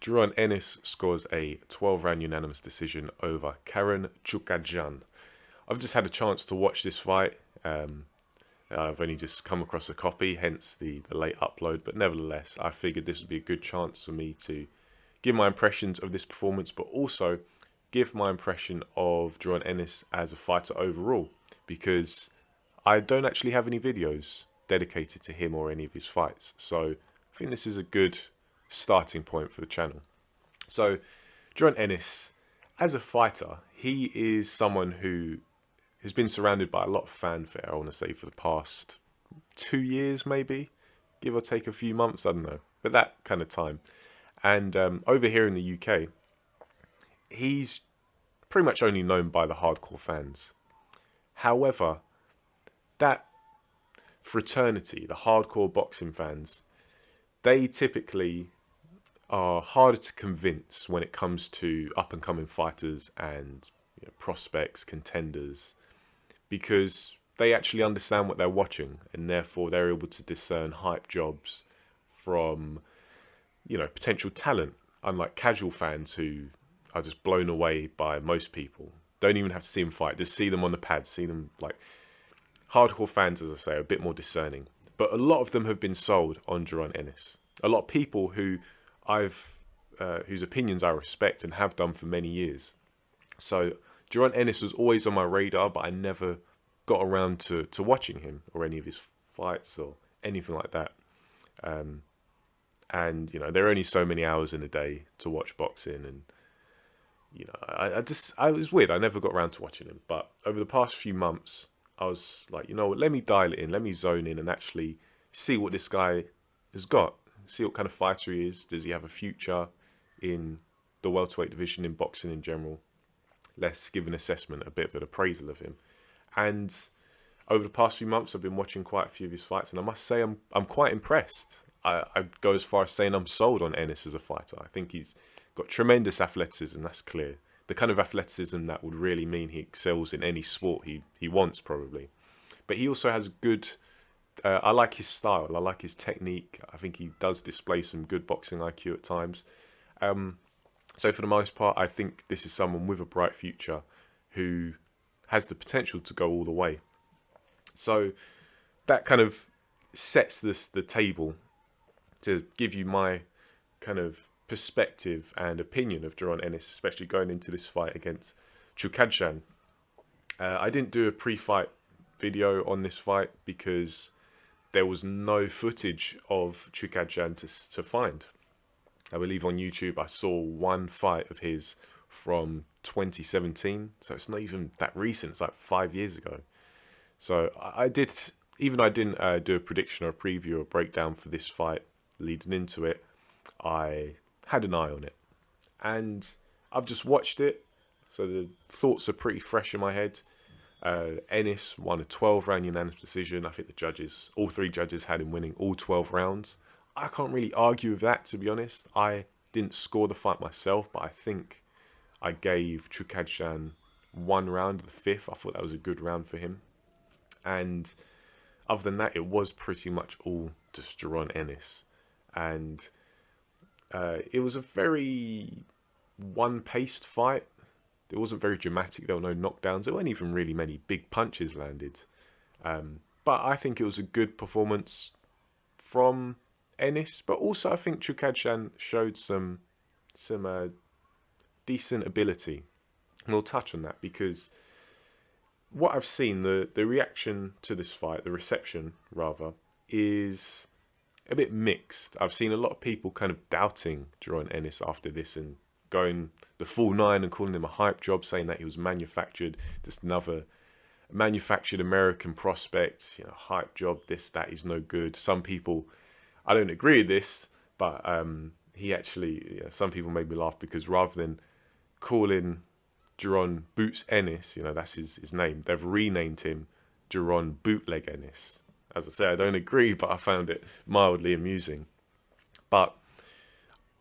Jaron Ennis scores a 12-round unanimous decision over Chukhadzhian. I've just had a chance to watch this fight. I've only just come across a copy, hence the late upload. But nevertheless, I figured this would be a good chance for me to give my impressions of this performance, but also give my impression of Jaron Ennis as a fighter overall, because I don't actually have any videos dedicated to him or any of his fights. So I think this is a good starting point for the channel. So Jaron Ennis, as a fighter, he is someone who has been surrounded by a lot of fanfare, I want to say, for the past 2 years, maybe, give or take a few months, I don't know, but that kind of time. And over here in the UK, he's pretty much only known by the hardcore fans. However, that fraternity, the hardcore boxing fans, they typically are harder to convince when it comes to up-and-coming fighters and prospects, contenders, because they actually understand what they're watching, and therefore they're able to discern hype jobs from potential talent, unlike casual fans who are just blown away by most people. Don't even have to see them fight, just see them on the pad, see them like hardcore fans, as I say, are a bit more discerning. But a lot of them have been sold on Jaron Ennis. A lot of people who whose opinions I respect and have done for many years. So Jaron Ennis was always on my radar, but I never got around to watching him or any of his fights or anything like that. And there are only so many hours in a day to watch boxing, and I was weird. I never got around to watching him. But over the past few months, I was like, let me dial it in, let me zone in and actually see what this guy has got. See what kind of fighter he is. Does he have a future in the welterweight division in boxing in general? Let's give an assessment, a bit of an appraisal of him. And over the past few months, I've been watching quite a few of his fights, and I must say I'm quite impressed. I go as far as saying I'm sold on Ennis as a fighter. I think he's got tremendous athleticism, that's clear. The kind of athleticism that would really mean he excels in any sport he wants, probably. But he also has good... I like his style. I like his technique. I think he does display some good boxing IQ at times. So for the most part, I think this is someone with a bright future who has the potential to go all the way. So that kind of sets the table to give you my kind of perspective and opinion of Jaron Ennis, especially going into this fight against Chukhadzhian. I didn't do a pre-fight video on this fight because there was no footage of Chukhadzhian to find. I believe on YouTube I saw one fight of his from 2017, so it's not even that recent. It's like 5 years ago. So I didn't do a prediction or a preview or breakdown for this fight leading into it. I had an eye on it, and I've just watched it, so the thoughts are pretty fresh in my head. Ennis won a 12-round unanimous decision. I think all three judges had him winning all 12 rounds. I can't really argue with that, to be honest. I didn't score the fight myself, but I think I gave Chukhadzhian 1 round, the 5th. I thought that was a good round for him. And other than that, it was pretty much all just Jaron Ennis. And it was a very one-paced fight. It wasn't very dramatic. There were no knockdowns. There weren't even really many big punches landed. But I think it was a good performance from Ennis. But also I think Chukhadzhian showed some decent ability. And we'll touch on that because what I've seen, the reaction to this fight, the reception rather, is a bit mixed. I've seen a lot of people kind of doubting Jaron Ennis after this and going the full 9 and calling him a hype job, saying that he was manufactured, just another manufactured American prospect, hype job, this, that, he's no good. Some people, I don't agree with this, but he actually, some people made me laugh because rather than calling Jaron Boots Ennis, that's his name, they've renamed him Jaron Bootleg Ennis. As I say, I don't agree, but I found it mildly amusing. But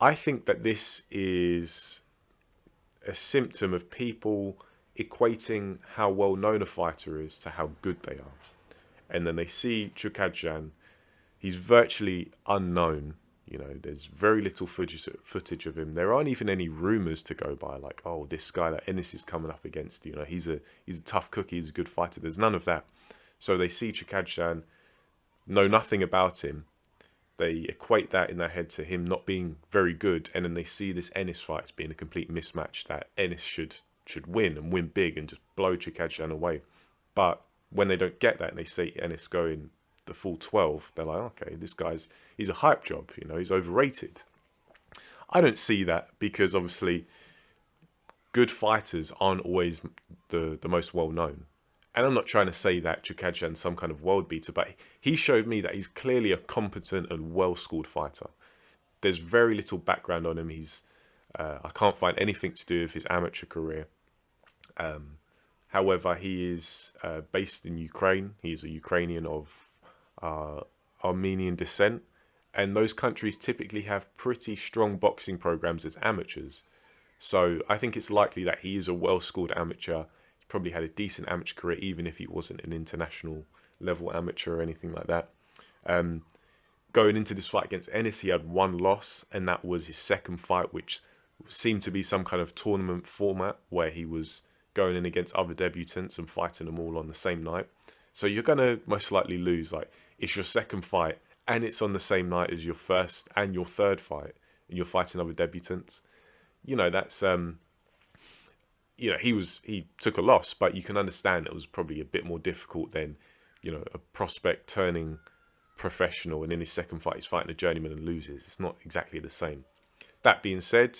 I think that this is a symptom of people equating how well known a fighter is to how good they are. And then they see Chukhadzhian, he's virtually unknown, You know, there's very little footage of him. There aren't even any rumors to go by, like, oh, this guy that Ennis is coming up against, you know, he's a tough cookie, he's a good fighter. There's none of that. So they see Chukhadzhian, know nothing about him. They equate that in their head to him not being very good, and then they see this Ennis fight as being a complete mismatch, that Ennis should win and win big and just blow Chukhadzhian away. But when they don't get that and they see Ennis going the full 12, they're like, okay, he's a hype job, you know, he's overrated. I don't see that, because obviously good fighters aren't always the most well known. And I'm not trying to say that Chukhadzhian's some kind of world beater, but he showed me that he's clearly a competent and well-schooled fighter. There's very little background on him. I can't find anything to do with his amateur career. However, he is based in Ukraine. He's a Ukrainian of Armenian descent. And those countries typically have pretty strong boxing programs as amateurs. So I think it's likely that he is a well-schooled amateur. Probably had a decent amateur career, even if he wasn't an international level amateur or anything like that. Going into this fight against Ennis, he had one loss, and that was his second fight, which seemed to be some kind of tournament format where he was going in against other debutants and fighting them all on the same night. So you're going to most likely lose. Like, it's your second fight, and it's on the same night as your first and your third fight, and you're fighting other debutants. You know, that's you know, he took a loss, but you can understand it was probably a bit more difficult than, you know, a prospect turning professional, and in his second fight he's fighting a journeyman and loses. It's not exactly the same. That being said,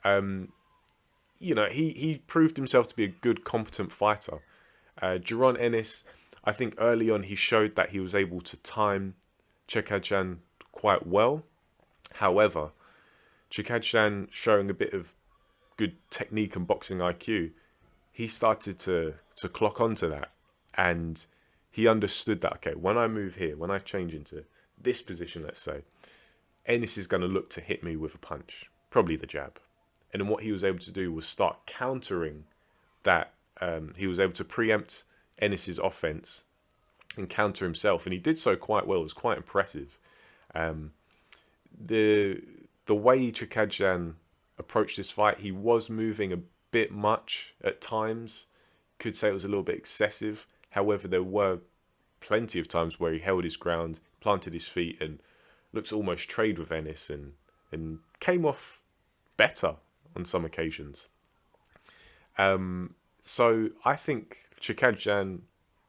you know, he proved himself to be a good, competent fighter. Jaron Ennis, I think early on he showed that he was able to time Chukhadzhian quite well. However, Chukhadzhian showing a bit of good technique and boxing IQ, he started to clock onto that, and he understood that, okay, when I move here, when I change into this position, let's say, Ennis is going to look to hit me with a punch, probably the jab. And then what he was able to do was start countering that. He was able to preempt Ennis's offense and counter himself, and he did so quite well. It was quite impressive. The way Chukhadzhian approached this fight, he was moving a bit much at times. Could say it was a little bit excessive. However, there were plenty of times where he held his ground, planted his feet, and looked almost trade with Ennis, and came off better on some occasions. So I think Chukhadzhian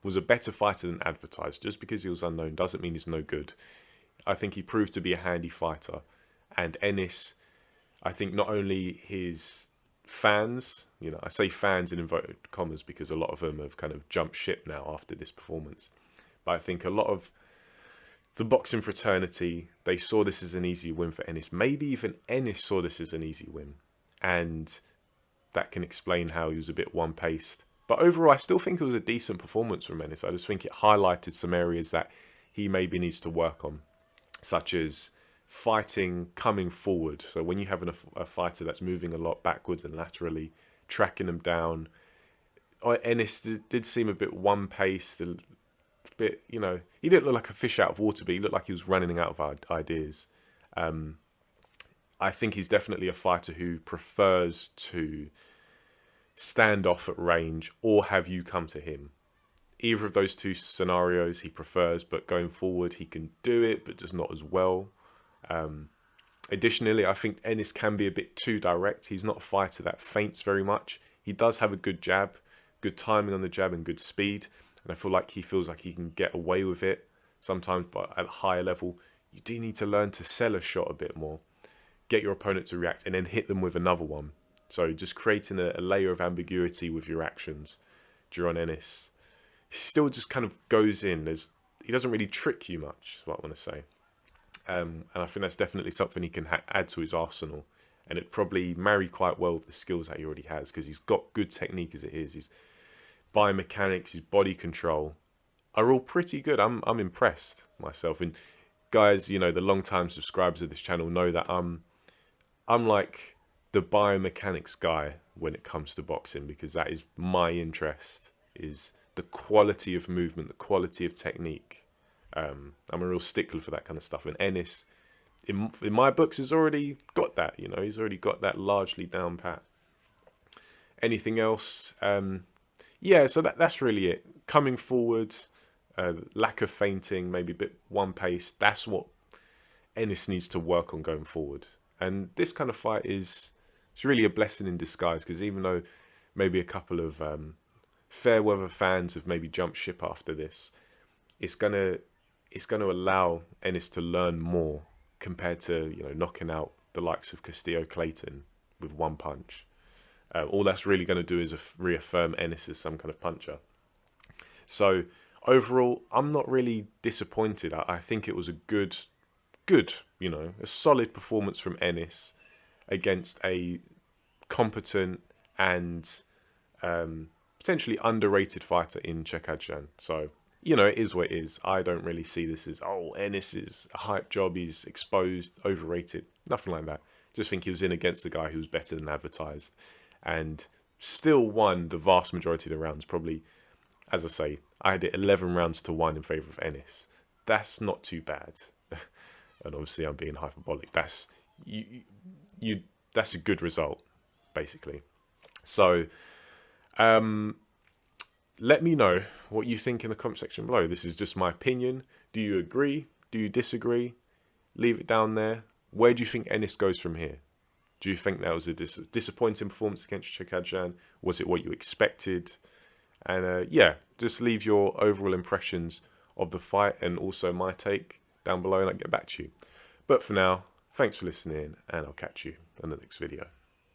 was a better fighter than advertised. Just because he was unknown doesn't mean he's no good. I think he proved to be a handy fighter. And Ennis, I think not only his fans, you know, I say fans in inverted commas because a lot of them have kind of jumped ship now after this performance. But I think a lot of the boxing fraternity, they saw this as an easy win for Ennis. Maybe even Ennis saw this as an easy win. And that can explain how he was a bit one-paced. But overall, I still think it was a decent performance from Ennis. I just think it highlighted some areas that he maybe needs to work on, such as fighting coming forward. So when you have a fighter that's moving a lot backwards and laterally, tracking them down, Ennis did seem a bit one-paced, a bit, you know, he didn't look like a fish out of water, but he looked like he was running out of ideas. I think he's definitely a fighter who prefers to stand off at range or have you come to him. Either of those two scenarios he prefers, but going forward he can do it, but just not as well. Additionally, I think Ennis can be a bit too direct. He's not a fighter that feints very much. He does have a good jab, good timing on the jab and good speed. And I feel like he feels like he can get away with it sometimes, but at a higher level, you do need to learn to sell a shot a bit more. Get your opponent to react and then hit them with another one. So just creating a layer of ambiguity with your actions. Jaron Ennis still just kind of goes in. He doesn't really trick you much, is what I want to say. And I think that's definitely something he can add to his arsenal. And it probably marry quite well with the skills that he already has, because he's got good technique as it is. His biomechanics, his body control are all pretty good. I'm impressed myself. And guys, you know, the long-time subscribers of this channel know that I'm like the biomechanics guy when it comes to boxing, because that is my interest, is the quality of movement, the quality of technique. I'm a real stickler for that kind of stuff. And Ennis, in my books, has already got that. You know, he's already got that largely down pat. Anything else? Yeah, so that's really it. Coming forward, lack of feinting, maybe a bit one pace. That's what Ennis needs to work on going forward. And this kind of fight it's really a blessing in disguise, because even though maybe a couple of fair weather fans have maybe jumped ship after this, it's gonna allow Ennis to learn more compared to, you know, knocking out the likes of Castillo Clayton with one punch. All that's really going to do is reaffirm Ennis as some kind of puncher. So overall, I'm not really disappointed. I think it was a good, you know, a solid performance from Ennis against a competent and potentially underrated fighter in Chukhadzhian. So, you know, it is what it is. I don't really see this as, oh, Ennis is a hype job, he's exposed, overrated. Nothing like that. Just think he was in against a guy who was better than advertised, and still won the vast majority of the rounds. Probably, as I say, I had it 11 rounds to 1 in favour of Ennis. That's not too bad. And obviously I'm being hyperbolic. That's that's a good result, basically. So let me know what you think in the comment section below. This is just my opinion. Do you agree? Do you disagree? Leave it down there. Where do you think Ennis goes from here? Do you think that was a disappointing performance against Chukhadzhian? Was it what you expected? And yeah, just leave your overall impressions of the fight and also my take down below, and I'll get back to you. But for now, thanks for listening, and I'll catch you in the next video.